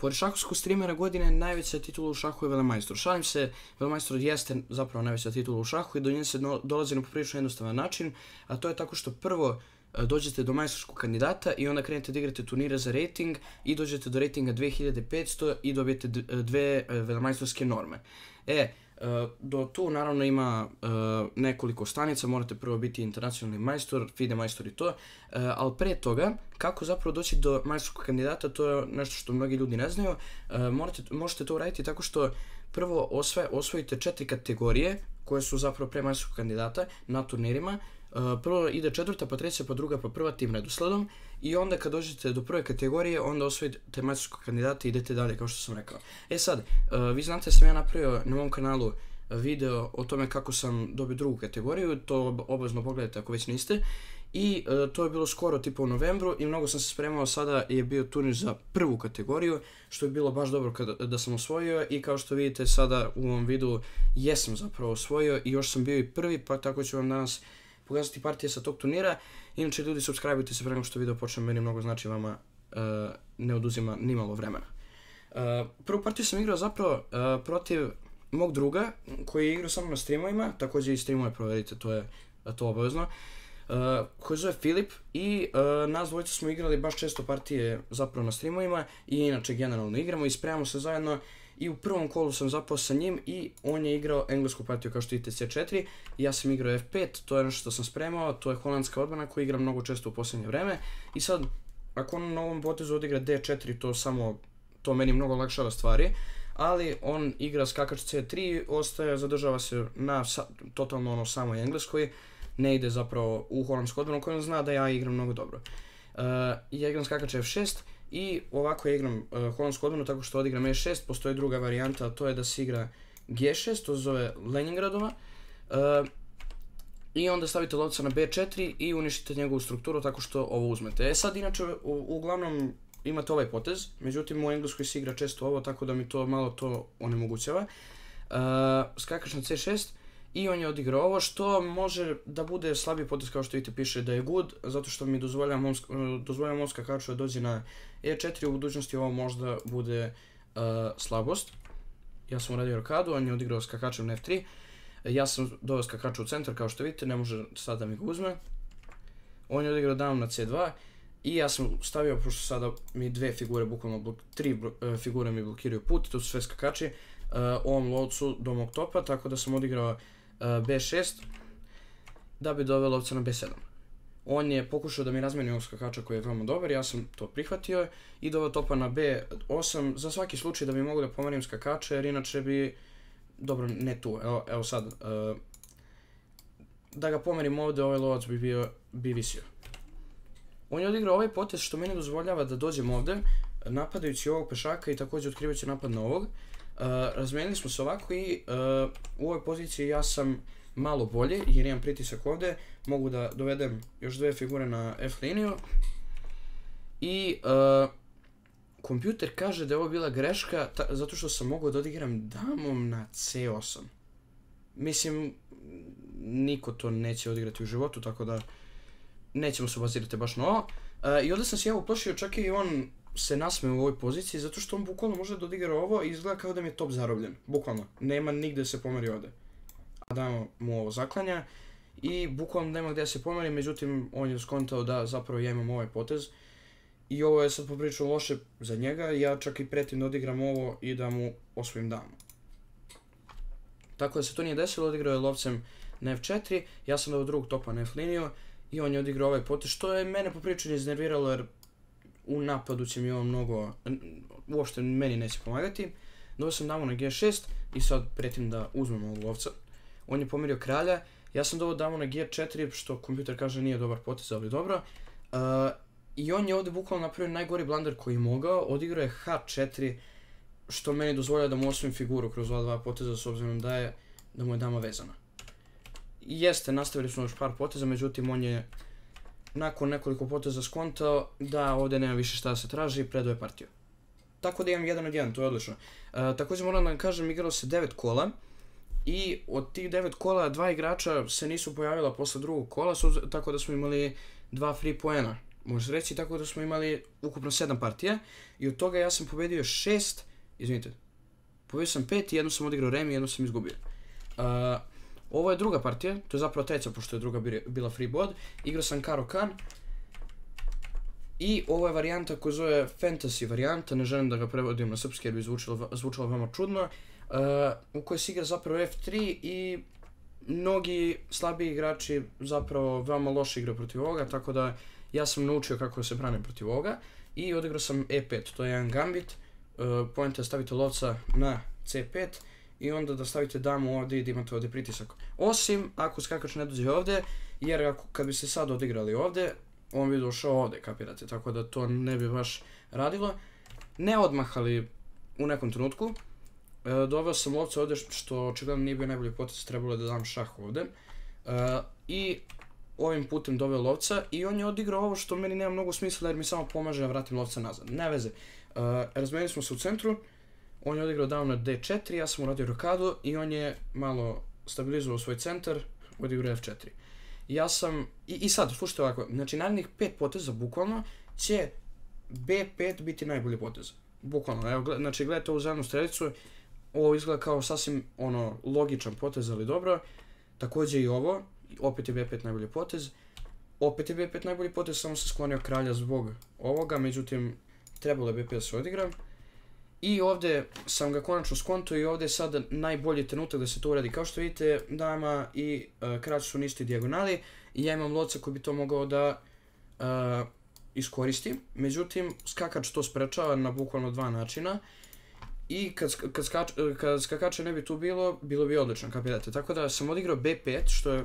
Pored šahovskog streamera godine, najveća titula u šahu je velemajstor. Šalim se, velemajstor jeste zapravo najveća titula u šahu i do nje se dolazi na poprilično jednostavan način, a to je tako što prvo dođete do majstorskog kandidata i onda krenete da igrate turnire za rating i dođete do ratinga 2500 i dobijete dve velemajstorske norme. Do tu naravno ima nekoliko stanica, morate prvo biti internacionalni majstor, FIDE majstor i to, ali pre toga, kako zapravo doći do majstorskog kandidata, to je nešto što mnogi ljudi ne znaju, možete to uraditi tako što prvo osvojite 4 kategorije koje su zapravo pre majstorskog kandidata na turnirima. Prvo ide četvrta, pa treća, pa druga, pa prva tim redosledom i onda kad dođete do prve kategorije, onda osvojite majstorskog kandidata i idete dalje, kao što sam rekao. Sad, vi znate da sam ja napravio na mom kanalu video o tome kako sam dobio drugu kategoriju, to obavezno pogledajte ako već niste. I to je bilo skoro tipa u novembru i mnogo sam se spremao, sada je bio turnir za prvu kategoriju, što je bilo baš dobro da sam osvojio i kao što vidite sada u ovom videu jesam zapravo osvojio i još sam bio i prvi, pa tako ću vam danas pokazati partije sa tog turnira. Inače ljudi, subscribeujte se pre nego što video počne, meni mnogo znači, vama ne oduzima nimalo vremena. Prvu partiju sam igrao zapravo protiv mog druga koji je igrao samo na streamovima, također i streamove proverite, to je obavezno, koji zove Filip i nas dvojica smo igrali baš često partije zapravo na streamovima i inače generalno igramo i spremamo se zajedno. I u prvom kolu sam zapao sa njim i on je igrao englesku partiju kao što vidite C4 i ja sam igrao F5, to je nešto što sam spremao, to je holandska odbrana koju igram mnogo često u posljednje vreme i sad ako on na ovom potezu odigra D4 to meni mnogo lakšava stvari, ali on igra skakač C3, zadržava se na totalno ono samoj engleskoj, ne ide zapravo u holandsku odbranu koju on zna da ja igram mnogo dobro. Ja igram skakač F6 i ovako ja igram holandsku odbranu tako što odigram E6, postoji druga varijanta, a to je da se igra G6, to se zove Leningradova. I onda stavite lovca na B4 i uništite njegovu strukturu tako što ovo uzmete. Sad inače uglavnom imate ovaj potez, međutim u engleskoj se igra često ovo tako da mi to malo to onemogućava. Skakač na C6 i on je odigrao ovo što može da bude slabiji potez kao što vidite piše da je good, zato što mi dozvoljava mom skakaču da dođe na E4, u budućnosti ovo možda bude slabost. Ja sam uradio rokadu, on je odigrao skakačem na F3, ja sam doveo skakača u centar kao što vidite, ne može sad da mi ga uzme. On je odigrao dam na C2 i ja sam stavio, pošto sada mi dve figure, bukvalno tri figure mi blokiraju put, to su sve skakači, ovom lovcu do mog topa, tako da sam odigrao B6 da bi doveo lovca na B7. On je pokušao da mi razmeni ovog skakača koji je veoma dobar, ja sam to prihvatio i doveo topa na B8 za svaki slučaj da bi mogu da pomerim skakača jer inače bi, dobro ne tu, evo sad, da ga pomerim ovdje ovaj lovac bi visio. On je odigrao ovaj potez što meni dozvoljava da dođem ovdje napadajući ovog pešaka i također otkrivajući napad na ovog. Razmenili smo se ovako i u ovoj poziciji ja sam malo bolje jer imam pritisak ovdje, mogu da dovedem još dve figure na F liniju i kompjuter kaže da je ovo bila greška zato što sam mogao da odigram damom na C8. Mislim, niko to neće odigrati u životu, tako da nećemo se bazirati baš na ovo. I ovdje sam se ja uplašio, čak i on se nasmeo u ovoj poziciji zato što on bukvalno može da odigra ovo i izgleda kao da mi je top zarobljen. Bukvalno, nema nigde se pomeri ovdje. A damo mu ovo zaklanja i bukvalno nema gdje se pomeri, međutim on je skontao da zapravo ja imam ovaj potez. I ovo je sad poprilično loše za njega, ja čak i pretim da odigram ovo i da mu osvojim damu. Tako da se to nije desilo, odigrao je lovcem na F4, ja sam dao drugog topa na F liniju i on je odigrao ovaj potez, što je mene poprilično iznerviralo jer u napadu će mi ovo mnogo, uopšte meni neće pomagati. Dao sam damu na G6 i sad pretim da uzmem ovog lovca. On je pomerio kralja, ja sam dao damu na G4 što kompjuter kaže nije dobar potez, ali dobro. I on je ovdje bukvalno napravio najgori blunder koji je mogao, odigrao je H4 što meni dozvoljava da mu osvojim figuru kroz ova dva poteza s obzirom da mu je dama vezana. Jeste, nastavili smo još par poteza, međutim on je nakon nekoliko poteza skontao da ovdje nema više šta da se traži i predao je partiju. Tako da imam 1 od 1, to je odlično. Također moram da vam kažem, igralo se 9 kola i od tih 9 kola 2 igrača se nisu pojavila posle drugog kola, tako da smo imali 2 free poena. može se reći, tako da smo imali ukupno 7 partija i od toga ja sam pobedio 6, izvinite, pobedio sam 5 i jednu sam odigrao remi i jednu sam izgubio. Ovo je druga partija, to je zapravo treća, pošto je druga bila free bod. Igrao sam Caro Kann. I ovo je varijanta koja zove fantasy varijanta, ne želim da ga prevodim na srpski jer bi zvučalo veoma čudno, u kojoj se igra zapravo F3 i mnogi slabiji igrači zapravo veoma loše igraju protiv ovoga, tako da ja sam naučio kako se branim protiv ovoga i odigrao sam E5, to je jedan gambit, poenta je stavite lovca na C5 i onda da stavite damu ovdje i da imate ovdje pritisak. Osim ako skakač ne dođe ovdje, jer kad bi se sad odigrali ovdje, on bi došao ovdje, kapirate, tako da to ne bi baš radilo. Ne odmah, ali u nekom trenutku. Doveo sam lovca ovdje, što očigledno nije bio najbolji potez, trebalo je da dam šah ovdje. I ovim putem doveo lovca i on je odigrao ovo što meni nema mnogo smisla jer mi samo pomaže da vratim lovca nazad. Ne veze. Razmenili smo se u centru, on je odigrao dam na D4, ja sam uradio rokadu i on je malo stabilizovao svoj centar, odigrao F4. Ja sam, i sad, slušajte ovako, znači narednih 5 poteza bukvalno će B5 biti najbolji potez. Bukvalno, evo, znači gledajte ovu zelenu strelicu, ovo izgleda kao sasvim logičan potez, ali dobro. Također i ovo, opet je B5 najbolji potez. Opet je B5 najbolji potez, samo sam sklonio kralja zbog ovoga, međutim trebalo je B5 da se odigra. I ovdje sam ga konačno skonto i ovdje je sad najbolji trenutak da se to uradi. Kao što vidite, dama i kralj su na istoj dijagonali i ja imam lovca koji bi to mogao da iskoristi. Međutim, skakač to sprečava na bukvalno 2 načina. I kad skakača ne bi tu bilo bi odlično, kapirate. Tako da sam odigrao B5, što je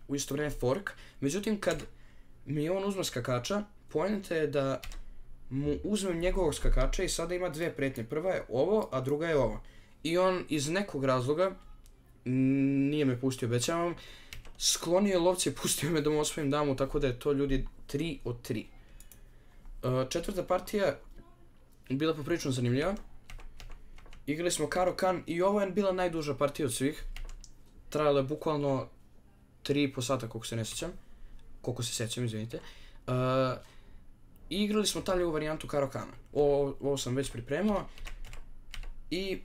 u isto vrijeme fork. Međutim, kad mi on uzme skakača, poenta je da mu uzmem njegovog skakača i sada ima 2 pretnje. Prva je ovo, a druga je ovo. I on iz nekog razloga, nije me pustio, obećavam, sklonio je lovce i pustio me da mu osvojim damu, tako da je to, ljudi, 3 od 3. Četvrta partija bila poprilično zanimljiva. Igrali smo Caro Kann i ovo je bila najduža partija od svih. Trajala je bukvalno 3,5 sata, koliko se sjećam, izvinite. I igrali smo taljevu varijantu Caro Kanna. Ovo sam već pripremao. I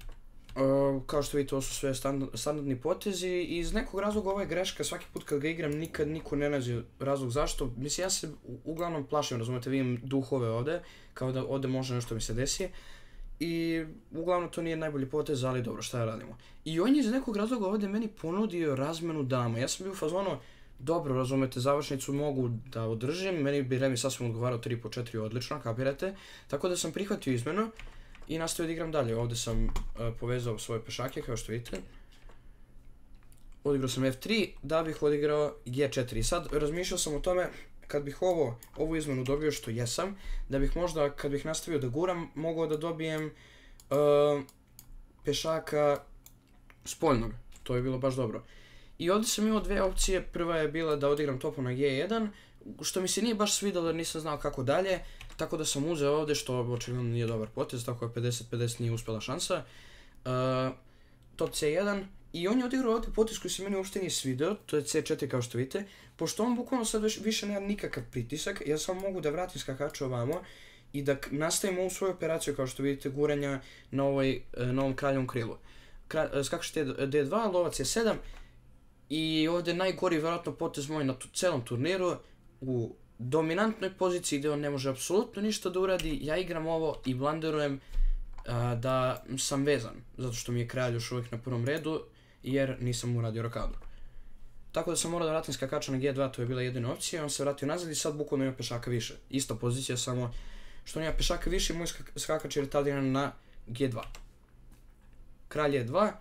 kao što vidite, ovo su sve standardni potezi i iz nekog razloga ovo je greška, svaki put kad ga igram nikad niko ne nađe razlog zašto. Mislim, ja se uglavnom plašim, razumete, vidim duhove ovdje, kao da ovdje može nešto mi se desi. I uglavnom to nije najbolji potez, ali dobro, šta da radimo. I on je iz nekog razloga ovdje meni ponudio razmenu dama. Ja sam bio u fazonu, dobro, razumete, završnicu mogu da održim, meni bi remi sasvim odgovarao 3/4 odlično, kapirate. Tako da sam prihvatio izmenu i nastavio da igram dalje. Ovdje sam povezao svoje pešake, kao što vidite. Odigrao sam F3 da bih odigrao G4. I sad razmišljao sam o tome, kad bih ovu izmenu dobio, što jesam, da bih možda, kad bih nastavio da guram, mogao da dobijem pešaka spoljnog. To je bilo baš dobro. I ovdje sam imao 2 opcije, prva je bila da odigram topu na G1, što mi se nije baš svidjelo jer nisam znao kako dalje, tako da sam uzeo ovdje, što očigledno nije dobar potez, tako je 50-50 nije uspjela šansa. Top C1, i on je odigrao ovdje potez koji se meni uopšte nije svidio, to je C4 kao što vidite, pošto on bukvalno sad više nema nikakav pritisak, ja samo mogu da vratim skakača ovamo i da nastavim ovu svoju operaciju kao što vidite guranja na ovom kraljevom krilu. Skakač D2, lovac je 7 i ovdje je najgori vjerojatno potez moj na celom turniru, u dominantnoj poziciji gdje on ne može apsolutno ništa da uradi, ja igram ovo i blanderujem da sam vezan, zato što mi je kralj još uvijek na prvom redu, jer nisam uradio rokadu. Tako da sam morao da vratim skakača na G2, to je bila jedina opcija, on se vratio nazad i sad bukvalno ima pešaka više. Ista pozicija, samo što nema pešaka više, moj skakač je retardiran na G2. Kralj je 2,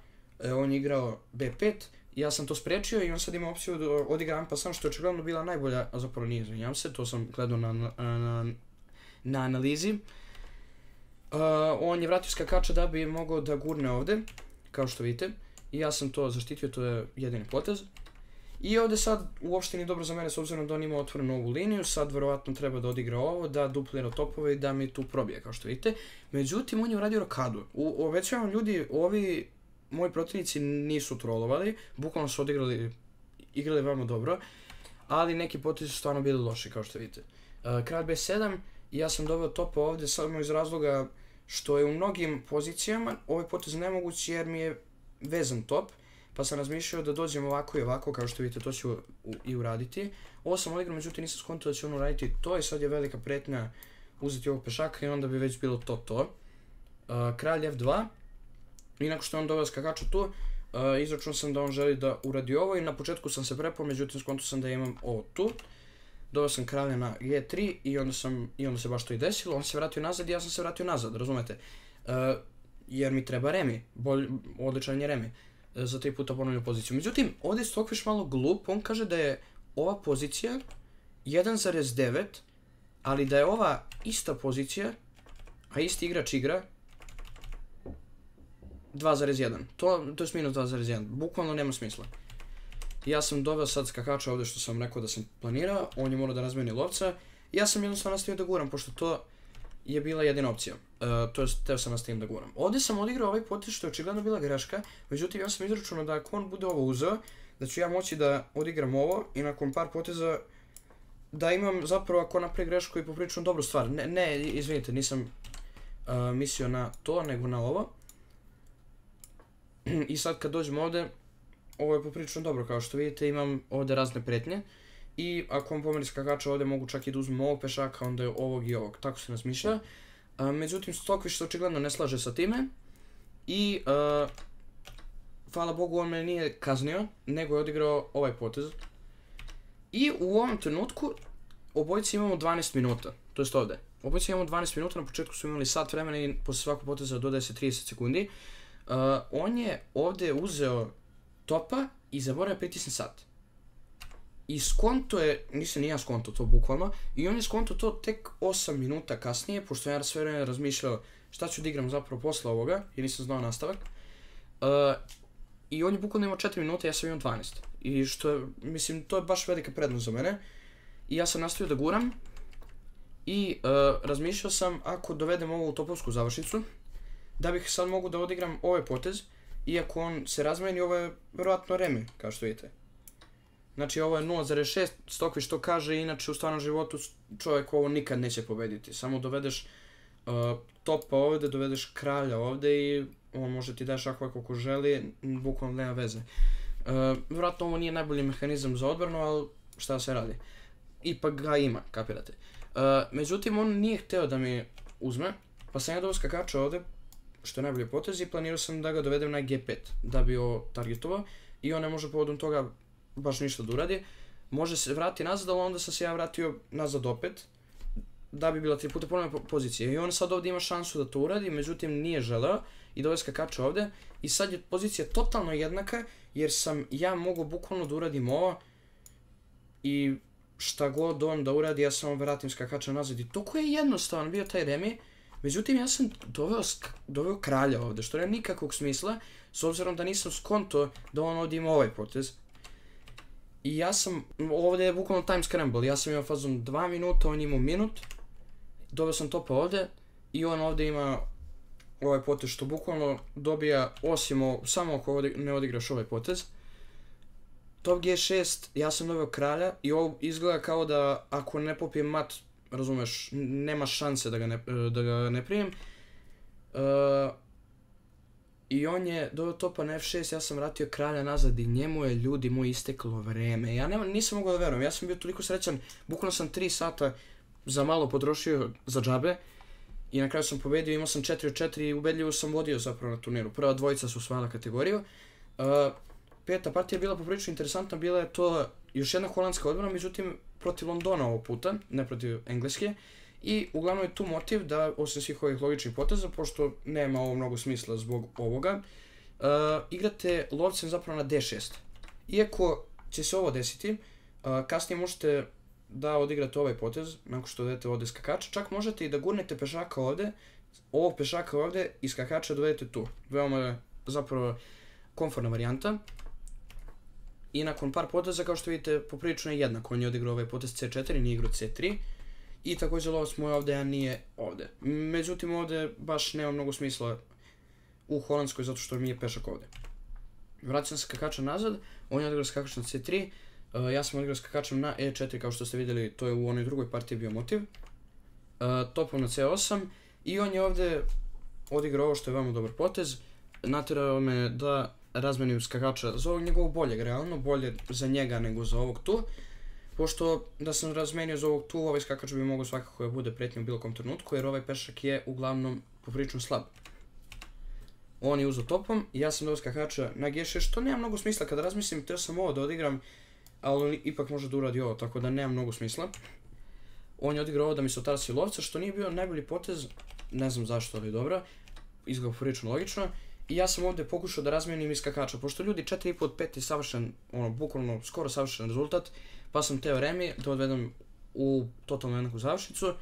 on je igrao B5, ja sam to spriječio i on sad ima opciju da odigra ampasant, što je očigledno bila najbolja, a zapravo nije, izvinjam se, to sam gledao na analizi. On je vratio skakača da bi mogao da gurne ovdje, kao što vidite, i ja sam to zaštitio, to je jedini potez. I ovdje sad uopšte nije dobro za mene, s obzirom da on ima otvorenu ovu liniju, sad verovatno treba da odigra ovo, da duplira topove i da mi tu probije, kao što vidite. Međutim, on je uradio rokadu. Obećavam ljudi, ovi moji protivnici nisu trolovali, bukvalno su igrali veoma dobro, ali neki potezi su stvarno bili loši, kao što vidite. Kralj B7 i ja sam doveo topa ovde samo iz razloga što je u mnogim pozicijama ovaj potez nemoguć jer mi je vezan top, pa sam razmišljao da dođem ovako i ovako, kao što vidite to ću i uraditi. Ovo sam odigrao, međutim nisam skontao da će on uraditi to i sad je velika pretnja uzeti ovog pešaka i onda bi već bilo to. Kralj F2 i nakon što je on doveo skakača tu, izračunao sam da on želi da uradi ovo i na početku sam se prepao, međutim skontao sam da imam ovo tu. Doveo sam kralja na G3 i onda se baš to i desilo, on se vratio nazad i ja sam se vratio nazad, razumete? Jer mi treba remi, odličan je remi za 3 puta ponovnu poziciju. Međutim, ovdje je Stockfish malo glup, on kaže da je ova pozicija 1,9, ali da je ova ista pozicija, a isti igrač igra 2,1. To je minus 2,1, bukvalno nema smisla. Ja sam doveo sad skakača ovdje što sam rekao da sam planirao, on je morao da razmeni lovca. Ja sam jednostavno nastavio da guram, pošto to je bila jedina opcija. To je, teo sam nastavim da guram. Ovdje sam odigrao ovaj potez što je očigledno bila greška, međutim ja sam izračunao da ako on bude ovo uzeo, da ću ja moći da odigram ovo i nakon par poteza da imam zapravo ako napravi grešku i popričam dobru stvar. Ne, izvinite, nisam mislio na to, nego na ovo. I sad kad dođem ovdje, ovo je poprično dobro, kao što vidite imam ovdje razne pretnje i ako vam pomeri skakača ovdje mogu čak i da uzmem ovog pešaka, onda je ovog i ovog, tako se razmišlja. Međutim, Stockfish se očigledno ne slaže sa time i hvala Bogu on me nije kaznio, nego je odigrao ovaj potez. I u ovom trenutku obojici imamo 12 minuta, to jest ovdje. Obojici imamo 12 minuta, na početku su imali sat vremena i posle svakog poteza dodaje se 30 sekundi. On je ovdje uzeo topa i zaboravio pritisne sat. I skonto je, nisam ni ja skonto to bukvalno, i on je skonto to tek 8 minuta kasnije, pošto ja sve vreme razmišljao šta ću da igram zapravo posle ovoga, jer nisam znao nastavak. I on je bukvalno imao 4 minuta, ja sam imao 12. I što je, mislim, to je baš velika prednost za mene. I ja sam nastavio da guram. I razmišljao sam, ako dovedem ovo u topovsku završnicu, da bih sad mogu da odigram ovaj potez, iako on se razmeni, ovo je vjerojatno remi, kao što vidite. Znači ovo je 0,6, Stockfish to kaže, inače u stvarnom životu čovjek ovo nikad neće pobediti. Samo dovedeš topa ovdje, dovedeš kralja ovdje i on može ti da šahova koliko želi, bukvalno nema veze. Vjerojatno ovo nije najbolji mehanizam za odbranu, ali šta se radi. Ipak ga ima, kapirate. Međutim, on nije hteo da mi uzme, pa sam ja doveo skakača ovdje, što je najbolji potez, i planirao sam da ga dovedem na G5, da bi ovo targetovao, i on ne može povodom toga baš ništa da uradi. Može se vratiti nazad, ali onda sam se ja vratio nazad opet, da bi bila 3 puta ponovna pozicija. I on sad ovdje ima šansu da to uradi, međutim nije želeo i doveo skakača ovdje. I sad je pozicija totalno jednaka, jer sam ja mogu bukvalno da uradim ovo i šta god on da uradi, ja samo vratim skakača nazad. I toliko je jednostavan bio taj remi. Međutim, ja sam doveo kralja ovdje, što nema nikakvog smisla, s obzirom da nisam skonto da on ovdje ima ovaj potez. I ja sam, ovdje je bukvalno time scramble, ja sam imao fazom 2 minuta, on imao minut. Doveo sam topa ovdje i on ovdje ima ovaj potez što bukvalno dobija, osim samo ako ne odigraš ovaj potez. Top G6, ja sam doveo kralja i ovo izgleda kao da ako ne popijem mat, razumeš, nema šanse da ga ne prijem. I on je doveo topa na F6, ja sam vratio kralja nazad i njemu je, ljudi moji, isteklo vreme. Ja nisam mogao da verujem, ja sam bio toliko srećan, bukvalno sam 3 sata za malo potrošio za džabe i na kraju sam pobedio, imao sam 4 od 4 i ubedljivo sam vodio zapravo na turniru. Prva dvojica su osvajala kategoriju. Peta partija je bila poprilično interesantna, bila je to još jedna holandska odbrana, međutim protiv Londona ovog puta, ne protiv Engleske. I uglavnom je tu motiv da, osim svih ovih logičnih poteza, pošto nema ovo mnogo smisla zbog ovoga, igrate lovcem zapravo na D6. Iako će se ovo desiti, kasnije možete da odigrate ovaj potez, nakon što dodajete ovdje skakača, čak možete i da gurnete pešaka ovdje, ovog pešaka ovdje i skakača dovedete tu. Veoma zapravo komfortna varijanta. I nakon par poteza, kao što vidite, poprilično je jednak, on je odigrao ovaj potez C4, nije igrao C3. I također lovac moj ovdje, a nije ovdje. Međutim, ovdje baš nema mnogo smisla u holandskoj, zato što mi je pešak ovdje. Vraćam se skakača nazad, on je odigrao skakač na C3. Ja sam odigrao skakačem na E4, kao što ste vidjeli, to je u onoj drugoj partiji bio motiv. Topom na C8 i on je ovdje odigrao ovo što je veoma dobar potez. Natjerao me da razmenim skakača za ovog njegovog boljeg, realno, bolje za njega nego za ovog tu. Pošto da sam razmenio za ovog tu, ovaj skakač bi mogao svakako da bude pretnja u bilo kom trenutku, jer ovaj pešak je uglavnom poprilično slab. On je uzeo topom i ja sam dao skakača na G6, što nema mnogo smisla kada razmislim, teo sam ovo da odigram, ali on ipak može da uradi ovo, tako da nema mnogo smisla. On je odigrao ovo da mi se otarasi lovca, što nije bio najbolji potez, ne znam zašto, ali dobro, izgleda poprilično logično. I ja sam ovdje pokušao da razmijenim iz skakača, pošto ljudi 4,5 od 5 je savršen, bukvalno skoro savršen rezultat, pa sam teo remi da odvedem u totalno jednaku završnicu.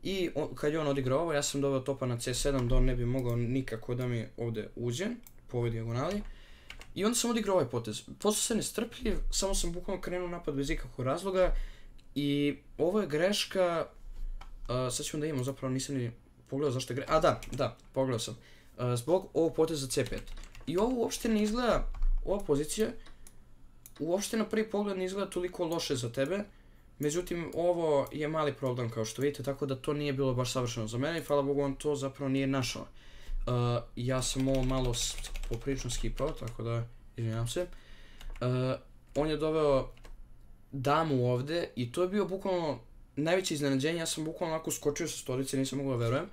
I kad je on odigrao ovo, ja sam doveo topa na C7 da on ne bi mogao nikako da mi ovdje uđe po ovoj dijagonali. I onda sam odigrao ovaj potez. Postao sam nestrpljiv, samo sam bukvalno krenuo napad bez ikakvog razloga. I ovo je greška, sad ćemo da imamo, zapravo nisam ni pogledao zašto je greška, da, pogledao sam. Zbog ovog poteza C5. I ovo uopšte ne izgleda, ova pozicija, uopšte na prvi pogled ne izgleda toliko loše za tebe. Međutim, ovo je mali problem kao što vidite, tako da to nije bilo baš savršeno za mene i hvala Bogu on to zapravo nije našao. Ja sam ovo malo poprilično skipao, tako da izvinjam se. On je doveo damu ovdje i to je bio bukvalno najveće iznenađenje, ja sam bukvalno onako skočio sa stolice, nisam mogao da verujem.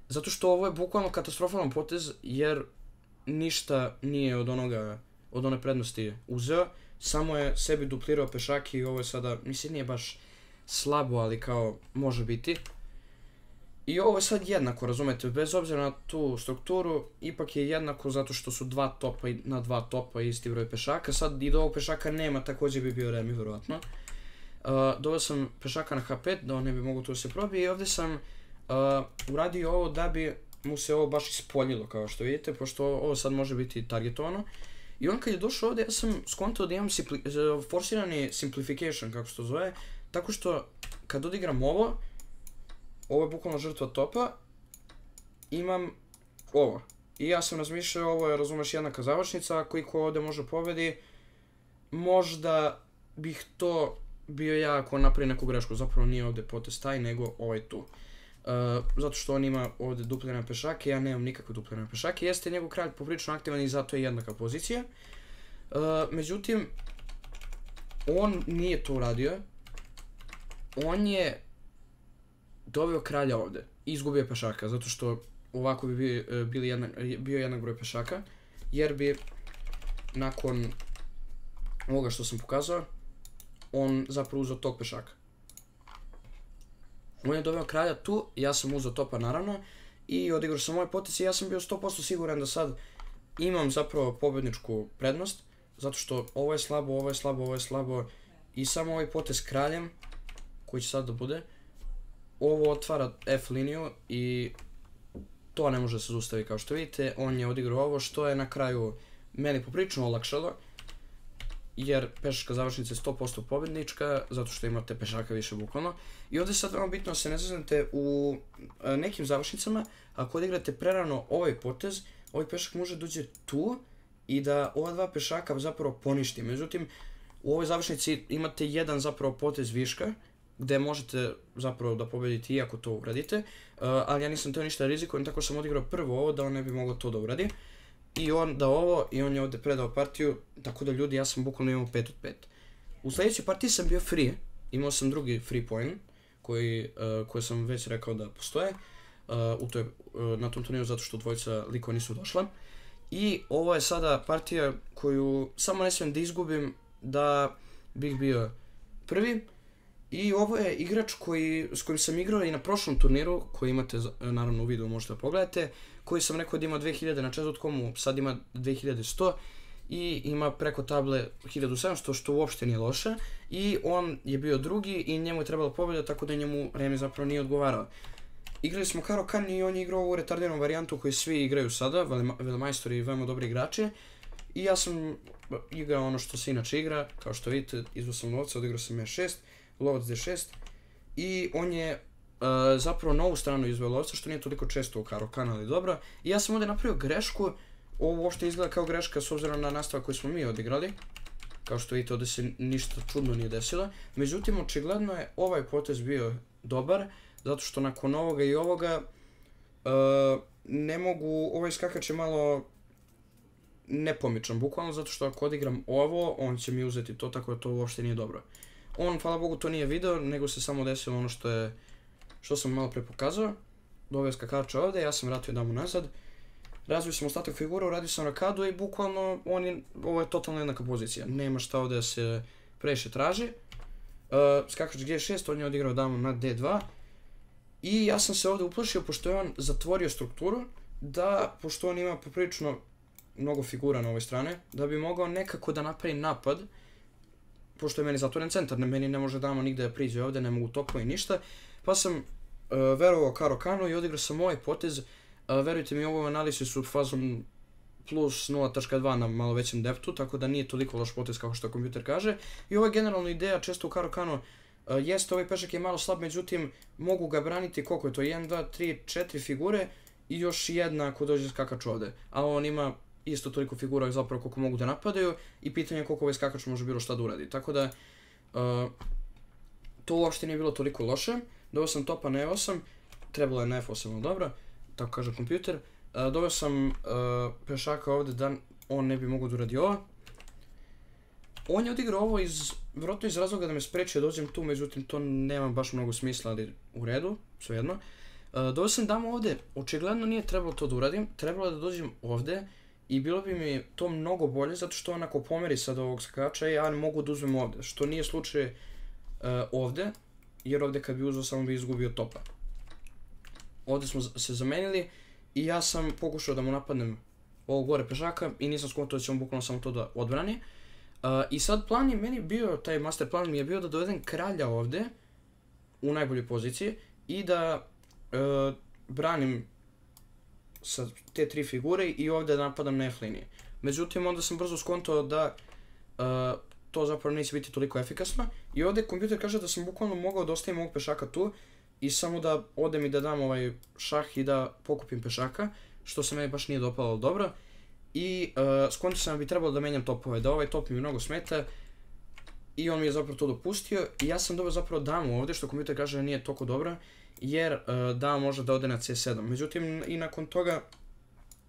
Zato što ovo je bukvalno katastrofalan potez jer ništa nije od one prednosti uzeo. Samo je sebi duplirao pešake i ovo je sada, mislim nije baš slabo, ali kao može biti. I ovo je sad jednako, razumete, bez obzira na tu strukturu, ipak je jednako zato što su dva topa na dva topa isti broj pešaka. Sad i do ovog pešaka nema, također bi bio remi, vjerojatno. Doveo sam pešaka na H5, da on ne bi mogao tu da se probije i ovdje sam uradio ovo da bi mu se ovo baš ispoljilo, kao što vidite, pošto ovo sad može biti targetovano. I on kad je došao ovdje, ja sam skontao da imam forsirani simplification, kako se to zove, tako što kad odigram ovo je bukvalno žrtva topa, imam ovo. I ja sam razmišljao, ovo je, razumeš, jednaka završnica, ako iko ovdje može pobedi, možda bih to bio ja ako napravi neku grešku, zapravo nije ovdje potez taj, nego ovaj tu. Zato što on ima ovdje duplirane pešake, ja nemam nikakve duplirane pešake, jeste njegov kralj poprilično aktivan i zato je jednaka pozicija. Međutim, on nije to uradio, on je doveo kralja ovdje i izgubio pešaka, zato što ovako bi bio jednak broj pešaka, jer bi nakon ovoga što sam pokazao, on zapravo uzeo tog pešaka. On je doveo kralja tu, ja sam uzeo topa naravno i odigrao sam ovaj potez i ja sam bio 100% siguran da sad imam zapravo pobjedničku prednost, zato što ovo je slabo, ovo je slabo, ovo je slabo i samo ovaj potez kraljem, koji će sad da bude, ovo otvara F liniju i to ne može da se zaustavi kao što vidite. On je odigrao ovo što je na kraju meni poprilično olakšalo, jer pešačka završnica je 100% pobjednička, zato što imate pešaka više bukvalno. I ovdje je sad veoma bitno da se ne zeznete u nekim završnicama, ako odigrate prerano ovaj potez, ovaj pešak može dođe tu i da ova dva pešaka zapravo poništi. Međutim, u ovoj završnici imate jedan zapravo potez viška, gdje možete zapravo da pobedite iako to uradite, ali ja nisam teo ništa rizikujem, tako sam odigrao prvo ovo da on ne bi mogao to da uradi. I on dao ovo i on je ovdje predao partiju, tako da ljudi, ja sam bukvalno imao 5 od 5. U sljedećoj partiji sam bio free, imao sam drugi free point, koji sam već rekao da postoje na tom turniru zato što dvojica likova nisu došla. I ovo je sada partija koju samo ne smijem da izgubim da bih bio prvi. I ovo je igrač s kojim sam igrao i na prošlom turniru, koji imate naravno u videu, možete da pogledate, koji sam rekao da ima 2000 na chess.comu, sad ima 2100 i ima preko table 1700, što uopšte nije loše. I on je bio drugi i njemu je trebalo pobjeda, tako da njemu remi zapravo nije odgovarao. Igrali smo Caro-Kann i on je igrao ovu retardiranu varijantu koju svi igraju sada, velemajstori i veoma dobri igrači. I ja sam igrao ono što se inače igra, kao što vidite, izveo sam lovca, odigrao sam E6, lovac D6 i on je zapravo na ovu stranu izveo lovca, što nije toliko često u Caro-Kann, ali dobro. I ja sam ovdje napravio grešku, ovo uopšte izgleda kao greška s obzirom na nastavak koji smo mi odigrali. Kao što vidite, ovdje se ništa čudno nije desilo. Međutim, očigledno je ovaj potez bio dobar, zato što nakon ovoga i ovoga ne mogu, ovaj skakač je malo nepomičan, bukvalno, zato što ako odigram ovo, on će mi uzeti to, tako da to uopšte nije dobro. On, hvala Bogu, to nije video, nego se samo desilo ono što sam malo pre pokazao. Doveo skakača ovdje, ja sam vratio damu nazad. Razvio sam ostatak figura, uradio sam rakadu i bukvalno ovo je totalno jednaka pozicija. Nema šta ovdje da se previše traži. Skakač G6, on je odigrao damu na D2. I ja sam se ovdje uplašio, pošto je on zatvorio strukturu, da, pošto on ima poprilično mnogo figura na ovoj strane, da bi mogao nekako da napravi napad, pošto je meni zatvoren centar, meni ne može dama nigde da priđe ovdje, ne mogu topovi ništa, pa sam verovao Caro-Canu i odigrao sam ovaj potez. Verujte mi, ovo analize su fazom plus 0.2 na malo većem deptu, tako da nije toliko loš potez kao što kompjuter kaže. I ovo je generalno ideja, često u Caro-Canu jeste, ovaj pešak je malo slab, međutim mogu ga braniti, koliko je to, 1, 2, 3, 4 figure i još jedna ako dođe skakač ovdje. A on ima isto toliko figura zapravo koliko mogu da napadaju i pitanje je koliko ovaj skakač može bilo šta da uradi. Tako da to uopšte nije bilo toliko loše. Doveo sam topa na E8, trebalo je na F8, ali dobro, tako kaže kompjuter. Doveo sam pešaka ovdje da on ne bi mogao da uradi ovo. On je odigrao ovo vjerojatno iz razloga da me sprečio da dođem tu, međutim to nema baš mnogo smisla, ali u redu, svejedno. Doveo sam damu ovdje, očigledno nije trebalo to da uradim, trebalo je da dođem ovdje i bilo bi mi to mnogo bolje, zato što onako pomeri sad ovog skakača i ja mogu da uzmem ovdje, što nije slučaj ovdje, jer ovdje kad bi uzeo samo bi izgubio topa. Ovdje smo se zamenili i ja sam pokušao da mu napadnem ovog gore pešaka i nisam skontao da će on bukvalno samo to da odbrani. I sad plan je meni bio, taj master plan mi je bio da dovedem kralja ovdje u najboljoj poziciji i da branim sa te tri figure i ovdje da napadam na F linije. Međutim, onda sam brzo skontao da to zapravo neće biti toliko efikasno i ovdje kompjuter kaže da sam bukvalno mogao da ostavim ovog pešaka tu i samo da odem i da dam ovaj šah i da pokupim pešaka, što se meni baš nije dopalo dobro. I skontao sam da bi trebalo da menjam topove, da ovaj top mi mnogo smeta i on mi je zapravo to dopustio i ja sam dobio zapravo damu ovdje, što kompjuter kaže da nije toliko dobro, jer dama može da ode na C7. Međutim, i nakon toga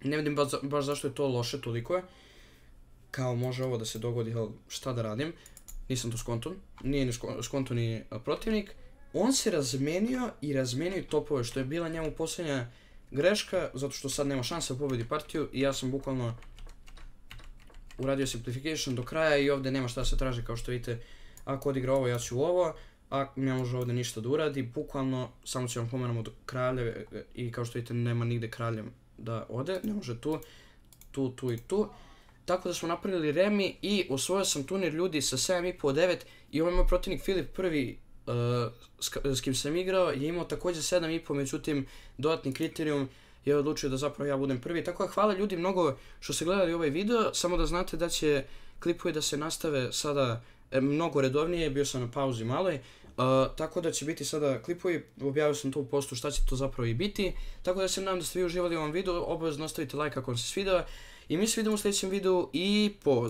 ne vidim baš zašto je to loše toliko. Kao može ovo da se dogodi, ali šta da radim, nisam to skontao, nije ni skontao ni protivnik. On se razmenio i razmenio topove, što je bila njemu posljednja greška, zato što sad nema šanse da pobedi partiju i ja sam bukvalno uradio simplification do kraja i ovdje nema šta da se traži, kao što vidite, ako odigra ovo ja ću ovo, a ne može ovdje ništa da uradi, bukvalno samo ćemo pomenemo do kralja i kao što vidite nema nigde kraljem da ode, ne može tu, tu, tu i tu. Tako da smo napravili remi i osvojio sam turnir ljudi sa 7,5 od 9 i ovaj moj protivnik Filip prvi s kim sam igrao je imao također 7,5, međutim dodatni kriterijum je odlučio da zapravo ja budem prvi. Tako da hvala ljudi mnogo što ste gledali ovaj video, samo da znate da će klipovi da se nastave sada mnogo redovnije, bio sam na pauzi maloj, tako da će biti sada klipovi, objavio sam to u postu šta će to zapravo i biti, tako da se nadam da ste vi uživali u ovom videu, obavezno ostavite like ako vam se svidao i mi se vidimo u sljedećem videu i pozdrav!